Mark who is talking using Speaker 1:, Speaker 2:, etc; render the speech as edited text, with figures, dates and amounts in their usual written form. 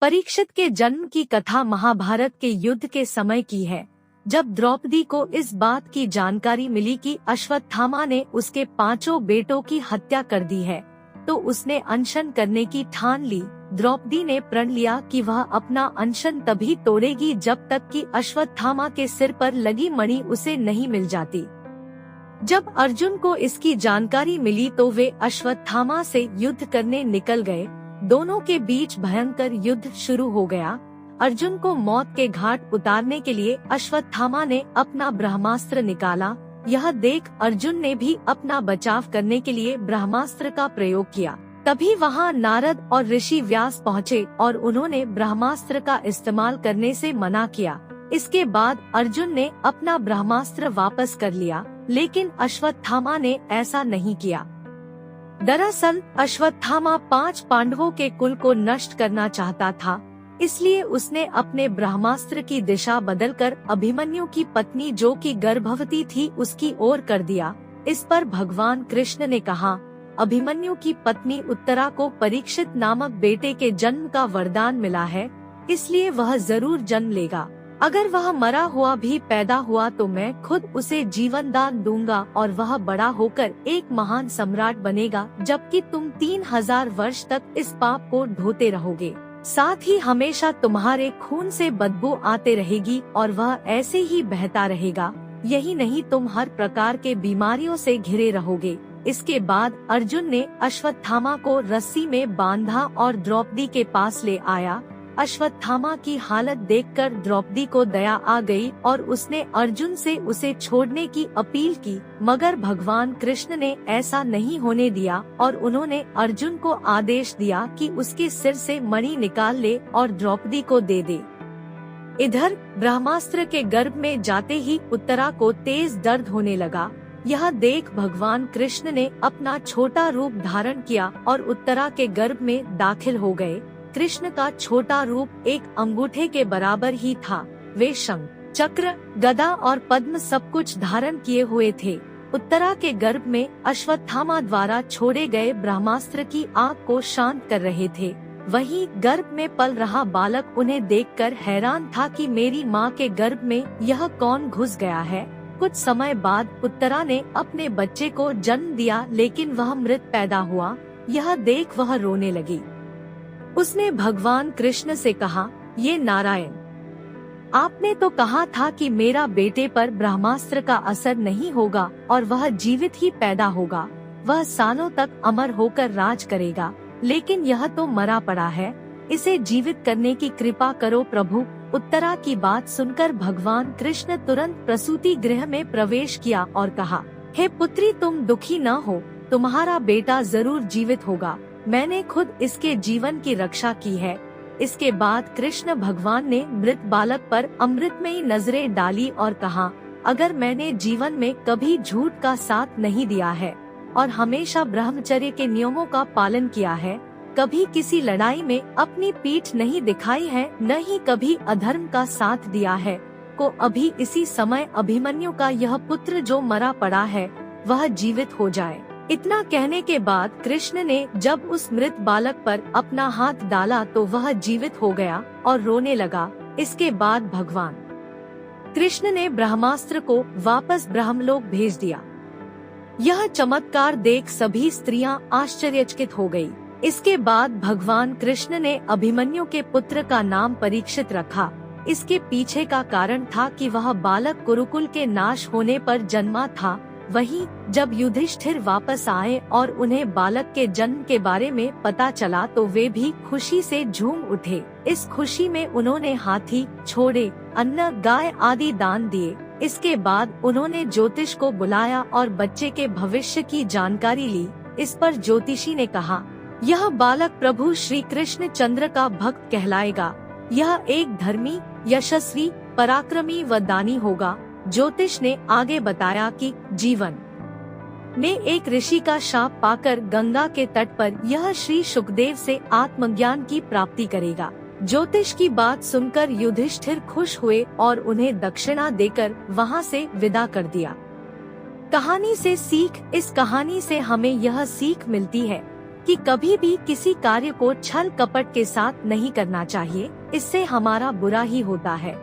Speaker 1: परीक्षित के जन्म की कथा महाभारत के युद्ध के समय की है, जब द्रौपदी को इस बात की जानकारी मिली कि अश्वत्थामा ने उसके 5 बेटों की हत्या कर दी है, तो उसने अनशन करने की ठान ली। द्रौपदी ने प्रण लिया कि वह अपना अनशन तभी तोड़ेगी जब तक कि अश्वत्थामा के सिर पर लगी मणि उसे नहीं मिल जाती। जब अर्जुन को इसकी जानकारी मिली तो वे अश्वत्थामा से युद्ध करने निकल गए। दोनों के बीच भयंकर युद्ध शुरू हो गया। अर्जुन को मौत के घाट उतारने के लिए अश्वत्थामा ने अपना ब्रह्मास्त्र निकाला। यह देख अर्जुन ने भी अपना बचाव करने के लिए ब्रह्मास्त्र का प्रयोग किया। तभी वहां नारद और ऋषि व्यास पहुँचे और उन्होंने ब्रह्मास्त्र का इस्तेमाल करने से मना किया। इसके बाद अर्जुन ने अपना ब्रह्मास्त्र वापस कर लिया, लेकिन अश्वत्थामा ने ऐसा नहीं किया। दरअसल अश्वत्थामा 5 पांडवों के कुल को नष्ट करना चाहता था, इसलिए उसने अपने ब्रह्मास्त्र की दिशा बदलकर अभिमन्यु की पत्नी जो कि गर्भवती थी उसकी ओर कर दिया। इस पर भगवान कृष्ण ने कहा, अभिमन्यु की पत्नी उत्तरा को परीक्षित नामक बेटे के जन्म का वरदान मिला है, इसलिए वह जरूर जन्म लेगा। अगर वह मरा हुआ भी पैदा हुआ तो मैं खुद उसे जीवन दान दूंगा और वह बड़ा होकर एक महान सम्राट बनेगा, जबकि तुम 3000 वर्ष तक इस पाप को ढोते रहोगे। साथ ही हमेशा तुम्हारे खून से बदबू आते रहेगी और वह ऐसे ही बहता रहेगा। यही नहीं, तुम हर प्रकार के बीमारियों से घिरे रहोगे। इसके बाद अर्जुन ने अश्वत्थामा को रस्सी में बांधा और द्रौपदी के पास ले आया। अश्वत्थामा की हालत देखकर द्रौपदी को दया आ गई और उसने अर्जुन से उसे छोड़ने की अपील की, मगर भगवान कृष्ण ने ऐसा नहीं होने दिया और उन्होंने अर्जुन को आदेश दिया कि उसके सिर से मणि निकाल ले और द्रौपदी को दे दे। इधर ब्रह्मास्त्र के गर्भ में जाते ही उत्तरा को तेज दर्द होने लगा। यह देख भगवान कृष्ण ने अपना छोटा रूप धारण किया और उत्तरा के गर्भ में दाखिल हो गए। कृष्ण का छोटा रूप एक अंगूठे के बराबर ही था। वे शंख, चक्र, गदा और पद्म सब कुछ धारण किए हुए थे। उत्तरा के गर्भ में अश्वत्थामा द्वारा छोड़े गए ब्रह्मास्त्र की आग को शांत कर रहे थे। वहीं गर्भ में पल रहा बालक उन्हें देखकर हैरान था कि मेरी माँ के गर्भ में यह कौन घुस गया है। कुछ समय बाद उत्तरा ने अपने बच्चे को जन्म दिया, लेकिन वह मृत पैदा हुआ। यह देख वह रोने लगी। उसने भगवान कृष्ण से कहा, ये नारायण, आपने तो कहा था कि मेरा बेटे पर ब्रह्मास्त्र का असर नहीं होगा और वह जीवित ही पैदा होगा, वह सालों तक अमर होकर राज करेगा, लेकिन यह तो मरा पड़ा है। इसे जीवित करने की कृपा करो प्रभु। उत्तरा की बात सुनकर भगवान कृष्ण तुरंत प्रसूति गृह में प्रवेश किया और कहा, हे पुत्री, तुम दुखी न हो, तुम्हारा बेटा जरूर जीवित होगा। मैंने खुद इसके जीवन की रक्षा की है। इसके बाद कृष्ण भगवान ने मृत बालक पर अमृतमयी नजरें डाली और कहा, अगर मैंने जीवन में कभी झूठ का साथ नहीं दिया है और हमेशा ब्रह्मचर्य के नियमों का पालन किया है, कभी किसी लड़ाई में अपनी पीठ नहीं दिखाई है, न ही कभी अधर्म का साथ दिया है, को अभी इसी समय अभिमन्यु का यह पुत्र जो मरा पड़ा है वह जीवित हो जाए। इतना कहने के बाद कृष्ण ने जब उस मृत बालक पर अपना हाथ डाला तो वह जीवित हो गया और रोने लगा। इसके बाद भगवान कृष्ण ने ब्रह्मास्त्र को वापस ब्रह्मलोक भेज दिया। यह चमत्कार देख सभी स्त्रियां आश्चर्यचकित हो गयी। इसके बाद भगवान कृष्ण ने अभिमन्यु के पुत्र का नाम परीक्षित रखा। इसके पीछे का कारण था कि वह बालक कुरुकुल के नाश होने पर जन्मा था। वहीं जब युधिष्ठिर वापस आए और उन्हें बालक के जन्म के बारे में पता चला तो वे भी खुशी से झूम उठे। इस खुशी में उन्होंने हाथी, घोड़े, अन्न, गाय आदि दान दिए। इसके बाद उन्होंने ज्योतिष को बुलाया और बच्चे के भविष्य की जानकारी ली। इस पर ज्योतिषी ने कहा, यह बालक प्रभु श्री कृष्ण चंद्र का भक्त कहलाएगा। यह एक धर्मी, यशस्वी, पराक्रमी व दानी होगा। ज्योतिष ने आगे बताया कि जीवन में एक ऋषि का शाप पाकर गंगा के तट पर यह श्री सुखदेव से आत्मज्ञान की प्राप्ति करेगा। ज्योतिष की बात सुनकर युधिष्ठिर खुश हुए और उन्हें दक्षिणा देकर वहां से विदा कर दिया। कहानी से सीख। इस कहानी से हमें यह सीख मिलती है कि कभी भी किसी कार्य को छल कपट के साथ नहीं करना चाहिए, इससे हमारा बुरा ही होता है।